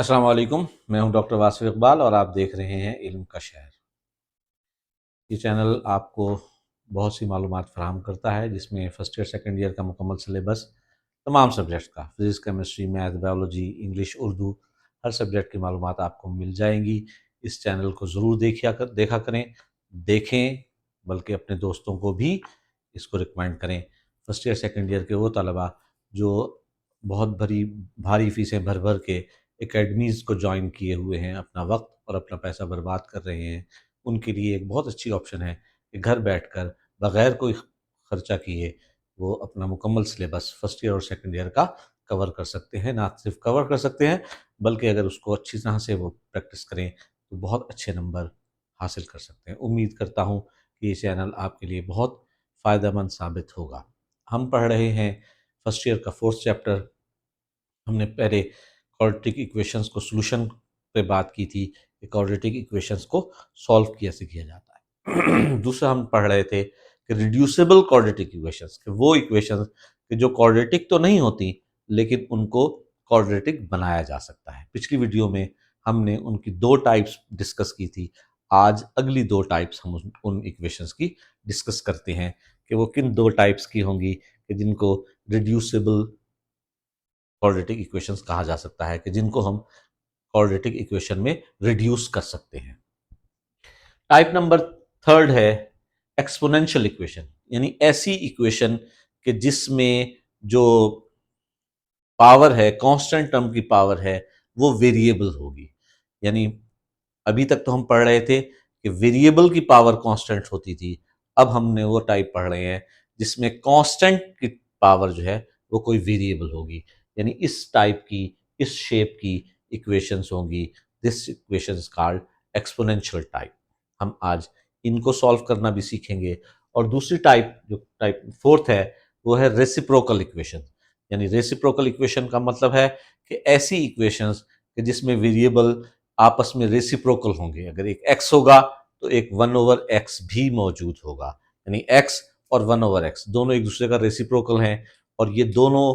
अस्सलाम वालेकुम। मैं हूं डॉक्टर वासिफ इकबाल और आप देख रहे हैं इल्म का शहर। ये चैनल आपको बहुत सी मालूमात फराहम करता है, जिसमें फ़र्स्ट ईयर सेकंड ईयर का मुकम्मल सिलेबस तमाम सब्जेक्ट्स का physics, chemistry, math, biology, English, Urdu हर सब्जेक्ट की मालूमात आपको मिल जाएंगी। इस चैनल को ज़रूर देखा करें, देखें, बल्कि अपने दोस्तों को भी इसको रिकमेंड करें। फ़र्स्ट ईयर सेकंड ईयर के वो तलबा जो बहुत भारी फ़ीसें भर भर के एकेडमीज़ को जॉइन किए हुए हैं, अपना वक्त और अपना पैसा बर्बाद कर रहे हैं, उनके लिए एक बहुत अच्छी ऑप्शन है कि घर बैठकर बगैर कोई खर्चा किए वो अपना मुकम्मल सिलेबस फर्स्ट ईयर और सेकंड ईयर का कवर कर सकते हैं। ना सिर्फ कवर कर सकते हैं, बल्कि अगर उसको अच्छी तरह से वो प्रैक्टिस करें तो बहुत अच्छे नंबर हासिल कर सकते हैं। उम्मीद करता हूँ कि ये चैनल आपके लिए बहुत फ़ायदेमंद साबित होगा। हम पढ़ रहे हैं फर्स्ट ईयर का फोर्थ चैप्टर। हमने पहले क्वाड्रेटिक इक्वेशंस को सॉल्यूशन पे बात की थी कि क्वाड्रेटिक इक्वेशंस को सॉल्व कैसे किया जाता है। दूसरा हम पढ़ रहे थे कि रिड्यूसिबल क्वाड्रेटिक इक्वेशंस, कि वो इक्वेशंस कि जो क्वाड्रेटिक तो नहीं होती लेकिन उनको क्वाड्रेटिक बनाया जा सकता है। पिछली वीडियो में हमने उनकी दो टाइप्स डिस्कस की थी। आज अगली दो टाइप्स हम उन इक्वेशंस की डिस्कस करते हैं कि वो किन दो टाइप्स की होंगी कि जिनको रिड्यूसिबल क्वाड्रेटिक इक्वेशंस कहा जा सकता है, कि जिनको हम क्वाड्रेटिक इक्वेशन में रिड्यूस कर सकते हैं। टाइप नंबर थर्ड है एक्सपोनेंशियल इक्वेशन, यानी ऐसी इक्वेशन कि जिसमें जो पावर है, कांस्टेंट टर्म की पावर है, वो वेरिएबल होगी। यानी अभी तक तो हम पढ़ रहे थे कि वेरिएबल की पावर कांस्टेंट होती थी। अब हमने वो टाइप पढ़ रहे हैं जिसमें कांस्टेंट की पावर जो है वो कोई वेरिएबल होगी। यानी इस टाइप की, इस शेप की इक्वेशंस होंगी। This equations called exponential type. हम आज इनको सॉल्व करना भी सीखेंगे। और दूसरी टाइप, जो टाइप फोर्थ है, वो है रेसिप्रोकल इक्वेशन। यानी रेसिप्रोकल इक्वेशन का मतलब है कि ऐसी इक्वेशंस कि जिसमें वेरिएबल आपस में रेसिप्रोकल होंगे। अगर एक x होगा तो एक 1/x भी मौजूद होगा। यानी x और 1/x दोनों एक दूसरे का रेसिप्रोकल हैं, और ये दोनों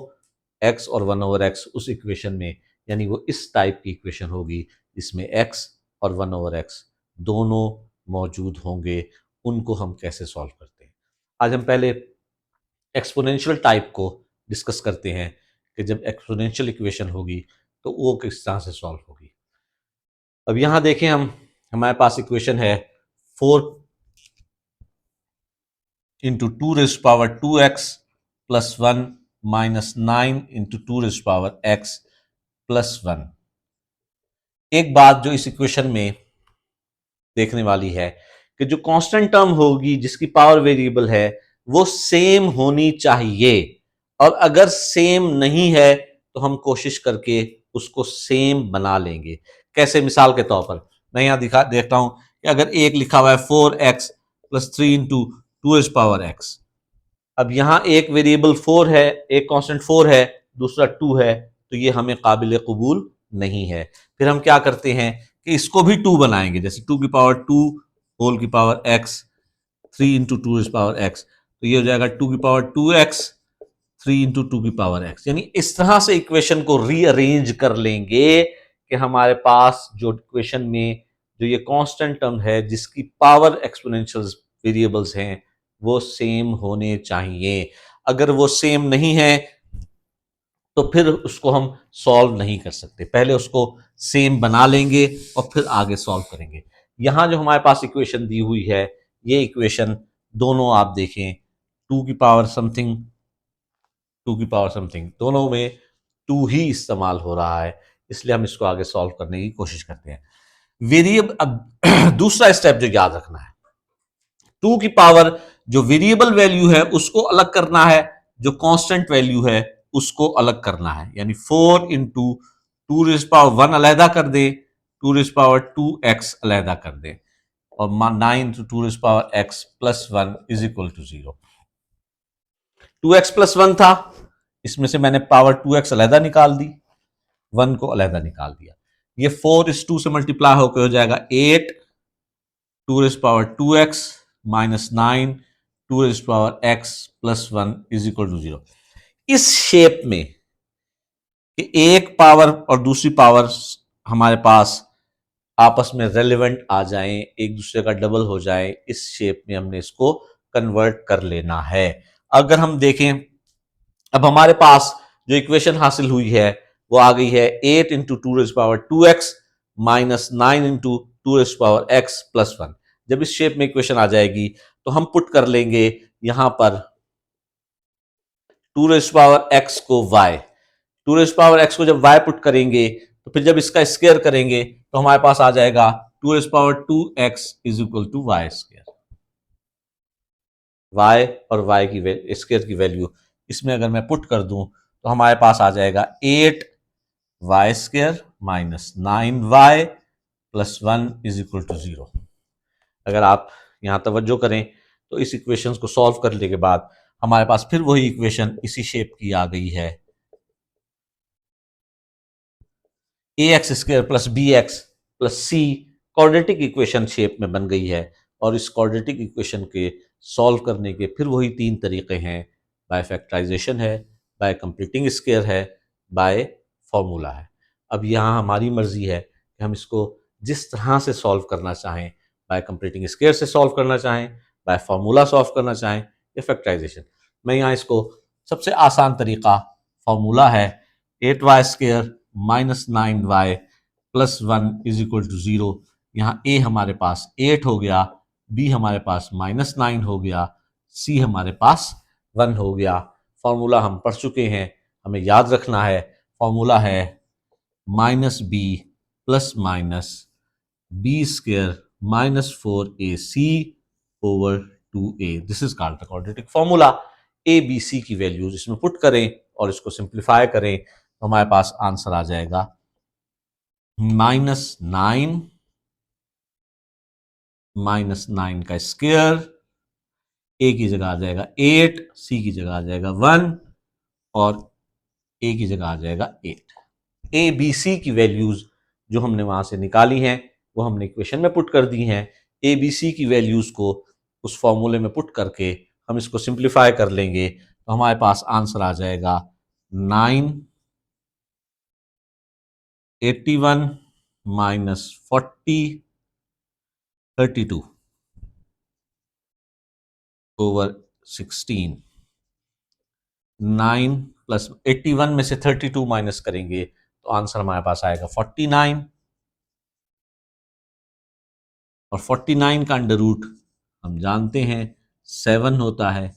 x और 1/x उस इक्वेशन में, यानी वो इस टाइप की इक्वेशन होगी जिसमें x और 1/x दोनों मौजूद होंगे। उनको हम कैसे सॉल्व करते हैं, आज हम पहले एक्सपोनेंशियल टाइप को डिस्कस करते हैं कि जब एक्सपोनेंशियल इक्वेशन होगी तो वो किस तरह से सॉल्व होगी। अब यहां देखें, हमारे पास इक्वेशन है 4 × 2⁻² x + 1 - 9 × 2⁻x + 1। एक बात जो इस इक्वेशन में देखने वाली है कि जो कांस्टेंट टर्म होगी, जिसकी पावर वेरिएबल है, वो सेम होनी चाहिए। और अगर सेम नहीं है तो हम कोशिश करके उसको सेम बना लेंगे। कैसे? मिसाल के तौर पर मैं यहां देखता हूं कि अगर एक लिखा हुआ है 4x + 3 × 2⁻x। अब यहाँ एक वेरिएबल 4 है, एक कांस्टेंट 4 है, दूसरा 2 है, तो ये हमें काबिल कबूल नहीं है। फिर हम क्या करते हैं कि इसको भी 2 बनाएंगे, जैसे 2⁻2 होल की पावर x 3 × 2⁻x, तो ये हो जाएगा 2⁻2x 3 × 2⁻x। यानी इस तरह से इक्वेशन को रीअरेंज कर लेंगे कि हमारे पास जो इक्वेशन में जो ये कांस्टेंट टर्म है, जिसकी पावर एक्सपोनेंशियल वेरिएबल्स हैं, वो सेम होने चाहिए। अगर वो सेम नहीं है तो फिर उसको हम सॉल्व नहीं कर सकते। पहले उसको सेम बना लेंगे और फिर आगे सॉल्व करेंगे। यहां जो हमारे पास इक्वेशन दी हुई है, ये इक्वेशन दोनों आप देखें, 2 की पावर समथिंग, 2 की पावर समथिंग, दोनों में 2 ही इस्तेमाल हो रहा है, इसलिए हम इसको आगे सॉल्व करने की कोशिश करते हैं। वेरिएबल, अब दूसरा स्टेप जो याद रखना है, 2 की पावर जो वेरिएबल वैल्यू है उसको अलग करना है, जो कांस्टेंट वैल्यू है उसको अलग करना है। यानी 4 इंटू 2⁻1 अलहदा कर दे, 2⁻2x अलहदा कर दे, और 9 × 2⁻x + 1 = 0। 2x + 1 था, इसमें से मैंने पावर 2x अलहदा निकाल दी, 1 को अलहदा निकाल दिया। ये 4 इस 2 से मल्टीप्लाई होकर हो जाएगा 8 2⁻2x - 9 2⁻x + 1 = 0। इस शेप में कि एक पावर और दूसरी पावर हमारे पास आपस में रेलेवेंट आ जाएं, एक दूसरे का डबल हो जाए, इस शेप में हमने इसको कन्वर्ट कर लेना है। अगर हम देखें, अब हमारे पास जो इक्वेशन हासिल हुई है वो आ गई है 8 into two raise power 2x minus 9 into two raise power x plus 1। जब इस शेप में इक्वेशन आ जाएगी तो हम पुट कर लेंगे यहां पर टू रेज पावर x को y, two raise power x को जब y पुट करेंगे तो फिर जब इसका स्क्वायर करेंगे तो हमारे पास आ जाएगा two raise power 2x is equal to Y square. y और y की स्क्वायर की वैल्यू इसमें अगर मैं पुट कर दूं तो हमारे पास आ जाएगा 8y square minus 9y plus 1 is equal to 0। अगर आप यहां तवज्जो करें तो इस इक्वेशन को सॉल्व करने के बाद हमारे पास फिर वही इक्वेशन इसी शेप की आ गई है, A X square plus B X plus C quadratic equation shape में बन गई है। और इस क्वाड्रेटिक इक्वेशन के सॉल्व करने के फिर वही तीन तरीके हैं, बाय फैक्टराइजेशन है, बाय कंप्लीटिंग स्क्वायर है, बाय फॉर्मूला है। अब यहाँ हमारी मर्जी है कि हम इसको जिस तरह से सॉल्व करना चाहें, बाय कंप्लीटिंग स्क्वायर से सॉल्व करना चाहें, बाय फॉर्मूला सॉल्व करना चाहें या फैक्टराइजेशन। मैं यहाँ इसको सबसे आसान तरीका फॉर्मूला है 8y square minus 9y plus 1 is equal to 0। यहाँ ए हमारे पास 8 हो गया, बी हमारे पास माइनस 9 हो गया, सी हमारे पास 1 हो गया। फॉर्मूला हम पढ़ चुके हैं, हमें याद रखना है। फॉर्मूला है minus B plus minus B square minus 4ac over 2a। This is called the quadratic formula. A B C की वैल्यूज इसमें पुट करें और इसको सिंप्लीफाई करें तो हमारे पास आंसर आ जाएगा -9 -9 का स्क्वायर, ए की जगह आ जाएगा 8, सी की जगह आ जाएगा 1 और ए की जगह आ जाएगा 8। ए बी सी की वैल्यूज जो हमने वहां से निकाली हैं वो हमने इक्वेशन में पुट कर दी हैं। ए बी सी की वैल्यूज को उस फॉर्मूले में पुट करके हम इसको सिंप्लीफाई कर लेंगे तो हमारे पास आंसर आ जाएगा 9 81 माइनस 40 32 ओवर 16। 9 प्लस 81 में से 32 माइनस करेंगे तो आंसर हमारे पास आएगा 49 और 49 का अंडर रूट हम जानते हैं 7 होता है।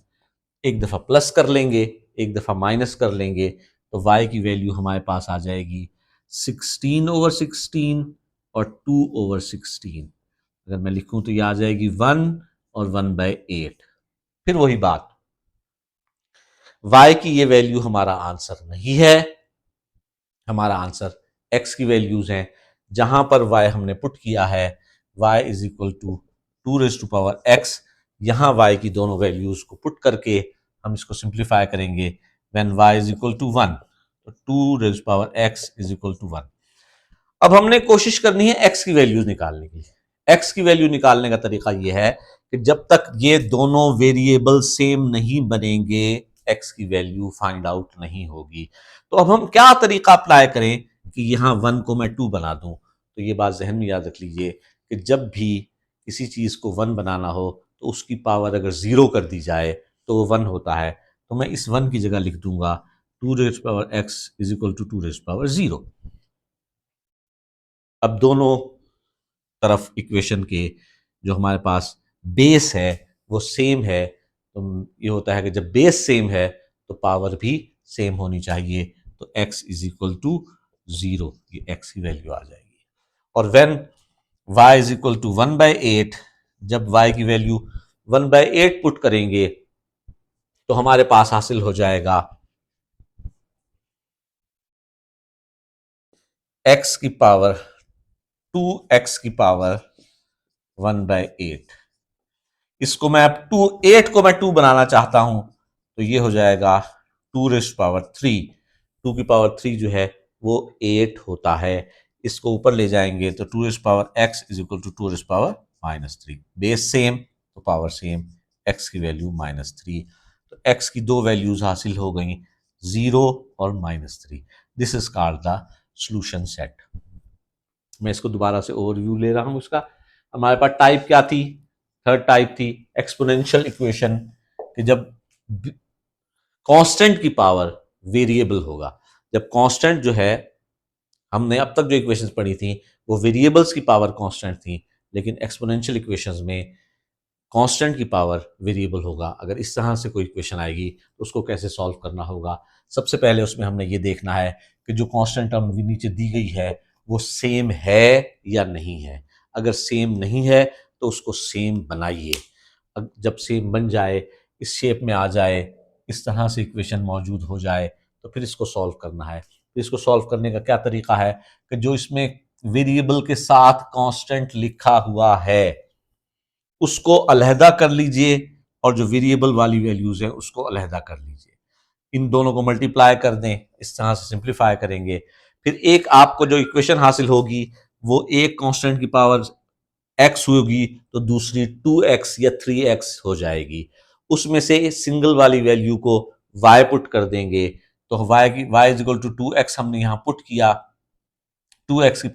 एक दफ़ा प्लस कर लेंगे, एक दफ़ा माइनस कर लेंगे तो y की वैल्यू हमारे पास आ जाएगी 16 ओवर 16 और 2 ओवर 16। अगर मैं लिखूं तो ये आ जाएगी 1 और 1/8। फिर वही बात, y की ये वैल्यू हमारा आंसर नहीं है, हमारा आंसर x की वैल्यूज हैं। जहां पर y हमने पुट किया है y is equal to 2 raised to power x, यहाँ y की दोनों वैल्यूज को पुट करके हम इसको सिंप्लीफाई करेंगे। When y is equal to 1 तो 2 raised to power x is equal to 1। अब हमने कोशिश करनी है x की वैल्यूज निकालने की। x की वैल्यू निकालने का तरीका यह है कि जब तक ये दोनों वेरिएबल सेम नहीं बनेंगे x की वैल्यू फाइंड आउट नहीं होगी। तो अब हम क्या तरीका अप्लाई करें कि यहां 1 को मैं 2 बना दूं। तो ये बात जहन में याद रख लीजिए कि जब भी किसी चीज को 1 बनाना हो तो उसकी पावर अगर 0 कर दी जाए तो वो 1 होता है। तो मैं इस 1 की जगह लिख दूंगा 2 raised to power x is equal to 2 raised to power 0। अब दोनों तरफ इक्वेशन के जो हमारे पास बेस है वो सेम है, तो ये होता है कि जब बेस सेम है तो पावर भी सेम होनी चाहिए। तो x इज इक्वल टू 0, ये x की वैल्यू आ जाएगी। और when y is equal to 1/8, जब y की वैल्यू 1/8 पुट करेंगे तो हमारे पास हासिल हो जाएगा x की पावर 2x की पावर 1/8। इसको मैं अब 8 को मैं 2 बनाना चाहता हूं तो ये हो जाएगा 2 raised to power 3। 2 की पावर 3 जो है वो 8 होता है। इसको ऊपर ले जाएंगे तो 2 raised to power x is equal to 2 raised to power -3। Base same तो पावर सेम, x की वैल्यू -3। तो x की दो वैल्यूज हासिल हो गई, 0 और -3। This is called the solution set. मैं इसको दोबारा से ओवरव्यू ले रहा हूं इसका। हमारे पास टाइप क्या थी, थर्ड टाइप थी एक्सपोनेंशियल इक्वेशन, कि जब कांस्टेंट की पावर वेरिएबल होगा। जब कांस्टेंट जो है, हमने अब तक जो इक्वेशंस पढ़ी थी वो वेरिएबल्स की पावर कांस्टेंट थी, लेकिन एक्सपोनेंशियल इक्वेशंस में कांस्टेंट की पावर वेरिएबल होगा। अगर इस तरह से कोई इक्वेशन आएगी तो उसको कैसे सॉल्व करना होगा। सबसे पहले उसमें हमने ये देखना है कि जो कांस्टेंट टर्म नीचे दी गई है वो सेम है या नहीं है। अगर सेम नहीं है तो उसको सेम बनाइए। जब सेम बन जाए, इस शेप में आ जाए, इस तरह से इक्वेशन मौजूद हो जाए, तो फिर इसको सॉल्व करना है। फिर इसको सॉल्व करने का क्या तरीका है कि जो इसमें वेरिएबल के साथ कांस्टेंट लिखा हुआ है उसको अलहदा कर लीजिए और जो वेरिएबल वाली वैल्यूज है उसको अलहदा कर लीजिए। इन दोनों को मल्टीप्लाई कर दें, इस तरह से सिंप्लीफाई करेंगे। फिर एक आपको जो इक्वेशन हासिल होगी वो एक कांस्टेंट की पावर x होगी तो दूसरी 2x या 3x हो जाएगी। उसमें से सिंगल वाली वैल्यू को y पुट कर देंगे तो y is equal to 2x हमने यहाँ पुट किया, 2 की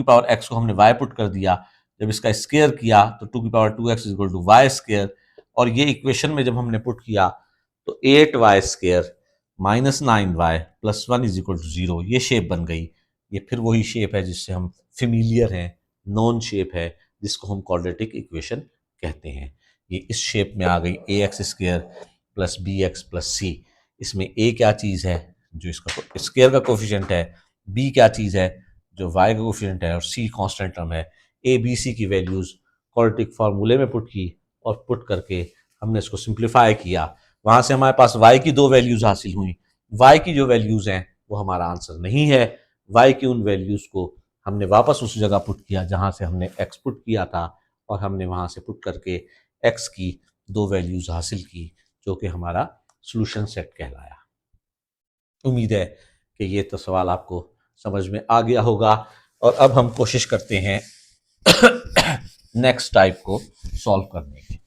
पावर x को हमने y पुट कर दिया। जब इसका स्क्वायर किया तो 2 की power 2x is equal to Y square, और ये इक्वेशन में जब हमने पुट किया तो 8y square minus 9y plus 1 is equal to 0, ये शेप बन गई। ये फिर वही शेप है जिससे हम फेमिलियर हैं, नॉन शेप है, जिसको हम क्वाड्रेटिक इक्वेशन कहते हैं। ये इस शेप में आ गई ax square plus bx plus C. इसमें a क्या चीज़ है जो इसका स्क्वायर का कोफिशिएंट है, b क्या चीज़ है जो y का कोफिशिएंट है, और c कांस्टेंट टर्म है। a b c की वैल्यूज क्वाड्रेटिक फार्मूले में पुट की और पुट करके हमने इसको सिंप्लीफाई किया। वहां से हमारे पास y की दो वैल्यूज हासिल हुई। y की जो वैल्यूज हैं वो हमारा आंसर नहीं है। y की उन वैल्यूज को हमने वापस उस जगह पुट किया जहां से हमने x पुट किया था, और हमने वहां से पुट करके x की दो वैल्यूज हासिल की, जो कि हमारा सॉल्यूशन सेट कहलाया। उम्मीद है कि ये तो सवाल आपको समझ में आ गया होगा, और अब हम कोशिश करते हैं नेक्स्ट टाइप को सॉल्व करने की।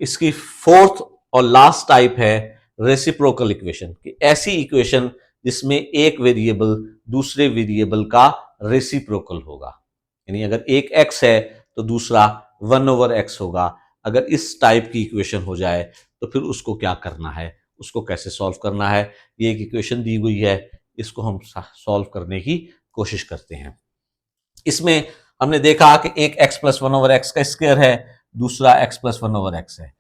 इसकी फोर्थ और लास्ट टाइप है रेसिप्रोकल इक्वेशन, की ऐसी इक्वेशन जिसमें एक वेरिएबल दूसरे वेरिएबल का रेसिप्रोकल होगा। यानी अगर एक x है तो दूसरा 1/x होगा। अगर इस टाइप की इक्वेशन हो जाए तो फिर उसको क्या करना है, उसको कैसे सॉल्व करना है। ये एक इक्वेशन दी हुई है, इसको हम सॉल्व करने की कोशिश करते हैं। इसमें हमने देखा कि एक x प्लस 1/x का स्क्वायर है, दूसरा x प्लस 1/x है।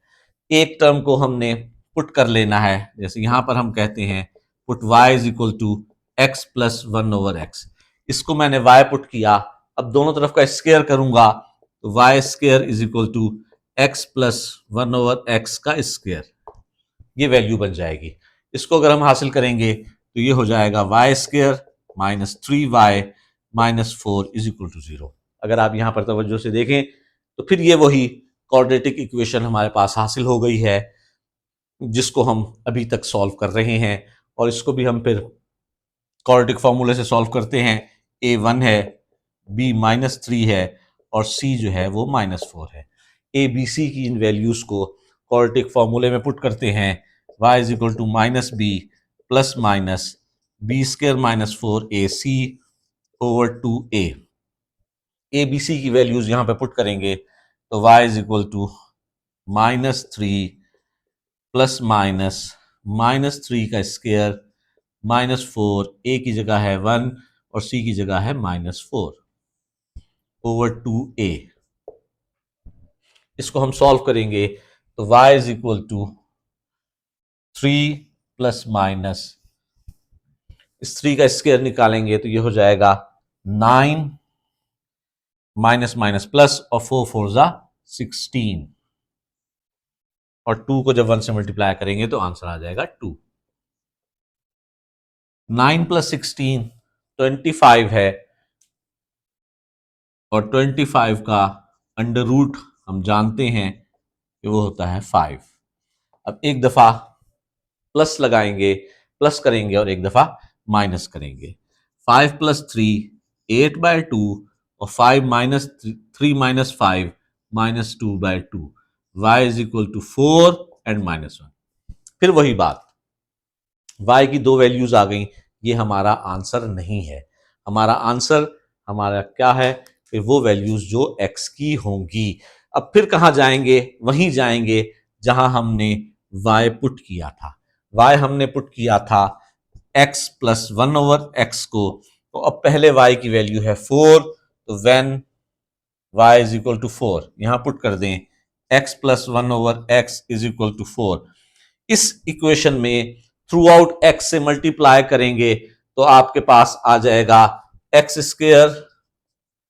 एक टर्म को हमने पुट कर लेना है, जैसे यहां पर हम कहते हैं put y is equal to X plus 1/x। इसको मैंने y पुट किया, अब दोनों तरफ का स्क्वायर करूंगा तो y square is equal to X plus 1/x का स्क्वायर, ये वैल्यू बन जाएगी। इसको अगर हम हासिल करेंगे तो ये हो जाएगा y square minus 3y minus 4 is equal to 0। अगर आप यहां पर तवज्जो से देखें तो फिर ये वही क्वाड्रेटिक इक्वेशन हमारे पास हासिल हो गई है जिसको हम अभी तक सॉल्व कर रहे हैं, और इसको भी हम फिर क्वाड्रेटिक फॉर्मूले से सॉल्व करते हैं। a1 है, b माइनस 3 है, और c जो है वो माइनस 4 है। a b c की इन वैल्यूज को क्वाड्रेटिक फॉर्मूले में पुट करते हैं। y is equal to minus B plus minus B square minus 4ac over 2a। A B C की वैल्यूज यहां पे पुट करेंगे तो y is equal to minus 3 plus minus 3 का स्क्वायर माइनस 4, ए की जगह है 1 और सी की जगह है माइनस 4 ओवर 2a। इसको हम सॉल्व करेंगे तो y is equal to 3 plus minus, इस 3 का स्क्वायर निकालेंगे तो ये हो जाएगा 9 माइनस माइनस प्लस, और 4 4 जा 16, और 2 को जब 1 से मल्टीप्लाई करेंगे तो आंसर आ जाएगा 2। 9 प्लस 16 25 है, और 25 का अंडर रूट हम जानते हैं कि वो होता है 5। अब एक दफा प्लस लगाएंगे, प्लस करेंगे, और एक दफा माइनस करेंगे। 5 प्लस 3 8/2, और 5 minus 3 minus 5 minus 2/2। y is equal to 4 and -1। फिर वही बात, y की दो वैल्यूज आ गई, ये हमारा आंसर नहीं है। हमारा आंसर हमारा क्या है कि वो वैल्यूज जो x की होंगी। अब फिर कहाँ जाएंगे, वहीं जाएंगे जहां हमने y पुट किया था। y हमने पुट किया था x प्लस 1/x को, तो अब पहले y की वैल्यू है 4, तो when y is equal to 4 यहां पुट कर दें, x plus 1/x is equal to 4। इस इक्वेशन में थ्रू आउट x से मल्टीप्लाई करेंगे तो आपके पास आ जाएगा X square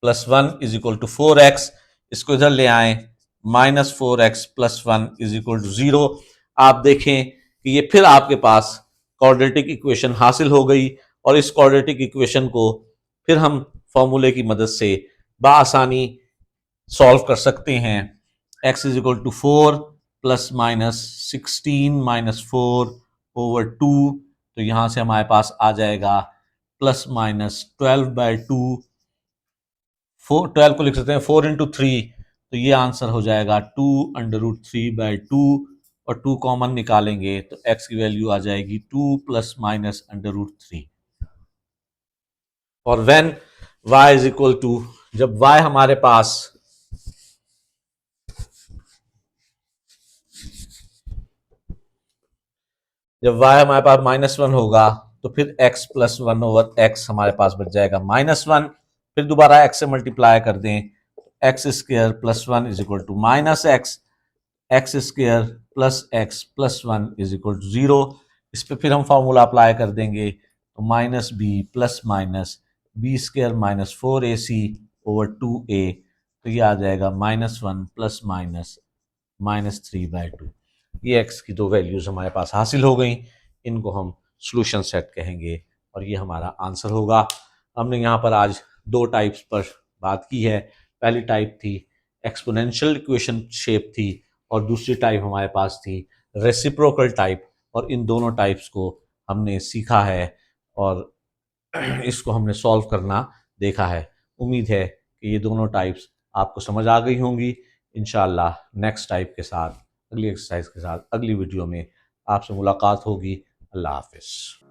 plus 1 is equal to 4x। इसको इधर ले आए, -4x plus 1 is equal to 0। आप देखें कि ये फिर आपके पास क्वाड्रेटिक इक्वेशन हासिल हो गई, और इस क्वाड्रेटिक इक्वेशन को फिर हम फॉर्मूले की मदद से बआसानी सॉल्व कर सकते हैं। x is equal to 4 plus minus 16 - 4/2, तो यहां से हमारे पास आ जाएगा प्लस माइनस 12/2। 12 को लिख सकते हैं 4 इंटू 3, तो ये आंसर हो जाएगा 2√3/2, और 2 कॉमन निकालेंगे तो x की वैल्यू आ जाएगी 2 प्लस माइनस √3। और when y is equal to, जब y हमारे पास जब y हमारे पास -1 होगा तो फिर x प्लस 1/x हमारे पास बच जाएगा -1। फिर दोबारा x से मल्टीप्लाई कर दें, X square plus 1 is equal to -x, X square plus x plus 1 is equal to 0। इस पर फिर हम फॉर्मूला अप्लाई कर देंगे, तो -b plus minus b² -4ac/2a, तो ये आ जाएगा -1 प्लस माइनस -3/2। ये x की दो वैल्यूज हमारे पास हासिल हो गई, इनको हम सॉल्यूशन सेट कहेंगे और ये हमारा आंसर होगा। हमने यहाँ पर आज दो टाइप्स पर बात की है। पहली टाइप थी एक्सपोनेंशियल इक्वेशन शेप थी, और दूसरी टाइप हमारे पास थी रेसिप्रोकल टाइप, और इन दोनों टाइप्स को हमने सीखा है और इसको हमने सॉल्व करना देखा है। उम्मीद है कि ये दोनों टाइप्स आपको समझ आ गई होंगी। इंशाल्लाह नेक्स्ट टाइप के साथ, अगली एक्सरसाइज के साथ, अगली वीडियो में आपसे मुलाकात होगी। अल्लाह हाफिज़।